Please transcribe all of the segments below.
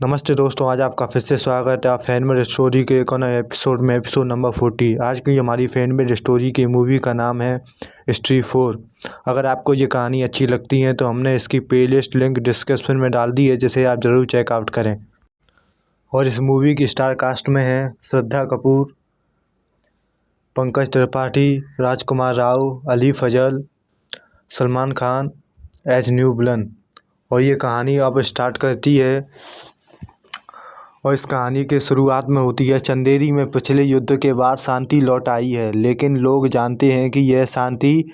नमस्ते दोस्तों, आज आपका फिर से स्वागत है आप फैन मेड स्टोरी के एक नए एपिसोड में, एपिसोड नंबर 40। आज की हमारी फैन मेड स्टोरी की मूवी का नाम है स्त्री 4। अगर आपको ये कहानी अच्छी लगती है तो हमने इसकी प्लेलिस्ट लिंक डिस्क्रिप्शन में डाल दी है, जिसे आप ज़रूर चेकआउट करें। और इस मूवी की स्टार कास्ट में है Shraddha Kapoor, Pankaj Tripathi, Rajkumar Rao, Ali Fazal, Salman Khan as new villain. और ये कहानी अब स्टार्ट करती है। और इस कहानी के शुरुआत में होती है, चंदेरी में पिछले युद्ध के बाद शांति लौट आई है, लेकिन लोग जानते हैं कि यह शांति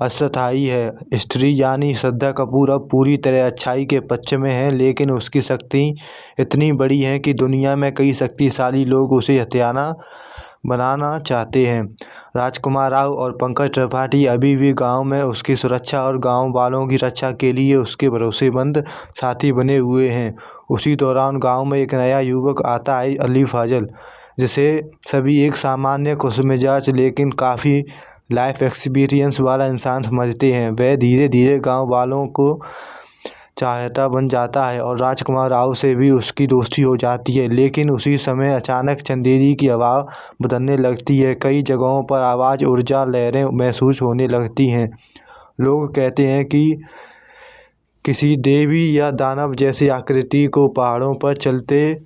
अस्थायी है। स्त्री यानी श्रद्धा कपूर अब पूरी तरह अच्छाई के पक्ष में है, लेकिन उसकी शक्ति इतनी बड़ी है कि दुनिया में कई शक्तिशाली लोग उसे हथियाना बनाना चाहते हैं। राजकुमार राव और पंकज त्रिपाठी अभी भी गांव में उसकी सुरक्षा और गांव वालों की रक्षा के लिए उसके भरोसेमंद साथी बने हुए हैं। उसी दौरान गांव में एक नया युवक आता है, अली फजल, जिसे सभी एक सामान्य खुशमिजाज लेकिन काफ़ी लाइफ एक्सपीरियंस वाला इंसान समझते हैं। वह धीरे धीरे गाँव वालों को चाहता बन जाता है और राजकुमार राव से भी उसकी दोस्ती हो जाती है। लेकिन उसी समय अचानक चंदेरी की हवा बदलने लगती है। कई जगहों पर आवाज़, ऊर्जा लहरें महसूस होने लगती हैं। लोग कहते हैं कि किसी देवी या दानव जैसी आकृति को पहाड़ों पर चलते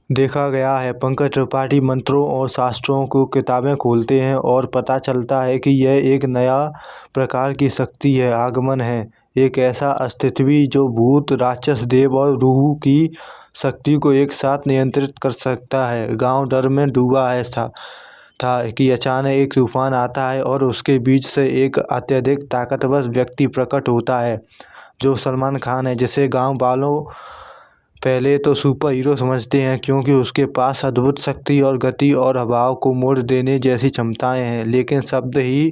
देखा गया है। पंकज त्रिपाठी मंत्रों और शास्त्रों को किताबें खोलते हैं और पता चलता है कि यह एक नया प्रकार की शक्ति है, आगमन है, एक ऐसा अस्तित्व जो भूत, राक्षस, देव और रूह की शक्ति को एक साथ नियंत्रित कर सकता है। गांव डर में डूबा है था कि अचानक एक तूफान आता है और उसके बीच से एक अत्यधिक ताकतवर व्यक्ति प्रकट होता है, जो सलमान खान है, जिसे गांव वालों पहले तो सुपर हीरो समझते हैं, क्योंकि उसके पास अद्भुत शक्ति और गति और हवाओं को मोड़ देने जैसी क्षमताएं हैं। लेकिन शब्द ही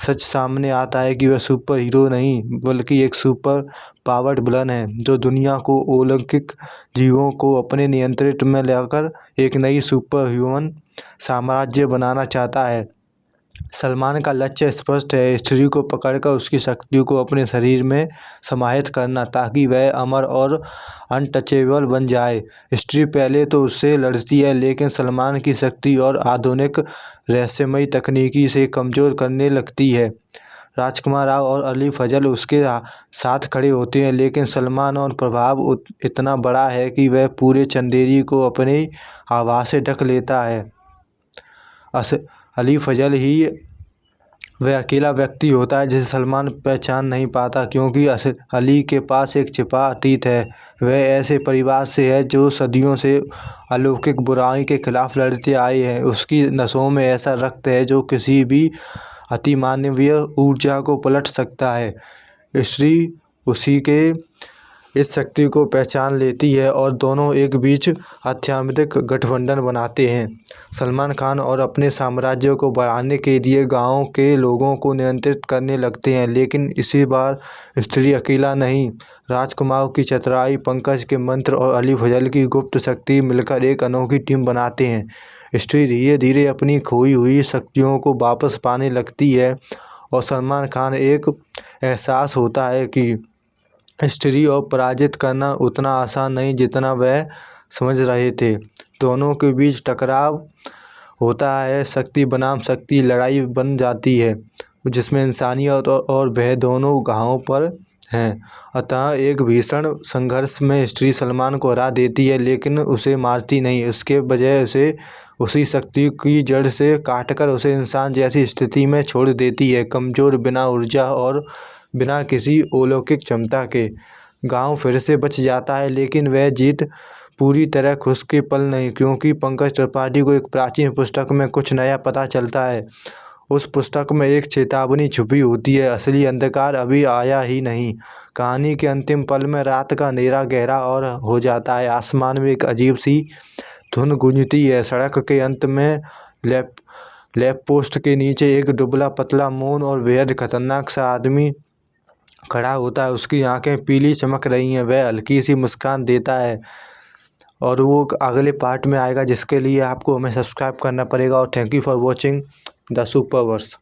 सच सामने आता है कि वह सुपर हीरो नहीं, बल्कि एक सुपर पावर्ड विलन है, जो दुनिया को अलौकिक जीवों को अपने नियंत्रण में लेकर एक नई सुपर ह्यूमन साम्राज्य बनाना चाहता है। सलमान का लक्ष्य स्पष्ट है, स्त्री को पकड़कर उसकी शक्ति को अपने शरीर में समाहित करना, ताकि वह अमर और अनटचेबल बन जाए। स्त्री पहले तो उससे लड़ती है, लेकिन सलमान की शक्ति और आधुनिक रहस्यमयी तकनीकी से कमज़ोर करने लगती है। राजकुमार राव और अली फजल उसके साथ खड़े होते हैं, लेकिन सलमान और प्रभाव इतना बड़ा है कि वह पूरे चंदेरी को अपनी आवाज़ से ढक लेता है। अली फजल ही वह अकेला व्यक्ति होता है जिसे सलमान पहचान नहीं पाता, क्योंकि अली के पास एक छिपा अतीत है। वह ऐसे परिवार से है जो सदियों से अलौकिक बुराई के खिलाफ लड़ते आए हैं। उसकी नसों में ऐसा रक्त है जो किसी भी अतिमानवीय ऊर्जा को पलट सकता है। स्त्री उसी के इस शक्ति को पहचान लेती है और दोनों एक बीच आध्यात्मिक गठबंधन बनाते हैं। सलमान खान और अपने साम्राज्य को बढ़ाने के लिए गांव के लोगों को नियंत्रित करने लगते हैं, लेकिन इसी बार स्त्री अकेला नहीं। राजकुमार की चतुराई, पंकज के मंत्र और अली फजल की गुप्त शक्ति मिलकर एक अनोखी टीम बनाते हैं। स्त्री धीरे धीरे अपनी खोई हुई शक्तियों को वापस पाने लगती है और सलमान खान एक एहसास होता है कि स्त्री और पराजित करना उतना आसान नहीं जितना वह समझ रहे थे। दोनों के बीच टकराव होता है, शक्ति बनाम शक्ति लड़ाई बन जाती है, जिसमें इंसानियत और वह दोनों घावों पर हैं। अतः एक भीषण संघर्ष में स्त्री सलमान को हरा देती है, लेकिन उसे मारती नहीं। उसके बजाय उसे उसी शक्ति की जड़ से काटकर उसे इंसान जैसी स्थिति में छोड़ देती है, कमज़ोर, बिना ऊर्जा और बिना किसी अलौकिक क्षमता के। गांव फिर से बच जाता है, लेकिन वह जीत पूरी तरह खुश के पल नहीं, क्योंकि पंकज त्रिपाठी को एक प्राचीन पुस्तक में कुछ नया पता चलता है। उस पुस्तक में एक चेतावनी छुपी होती है, असली अंधकार अभी आया ही नहीं। कहानी के अंतिम पल में रात का अंधेरा गहरा और हो जाता है। आसमान में एक अजीब सी धुन गूंजती है। सड़क के अंत में लैंप पोस्ट के नीचे एक दुबला पतला, मौन और बेहद खतरनाक सा आदमी खड़ा होता है। उसकी आंखें पीली चमक रही हैं। वह हल्की सी मुस्कान देता है और वो अगले पार्ट में आएगा, जिसके लिए आपको हमें सब्सक्राइब करना पड़ेगा। और thank you for watching the सुपरवर्स।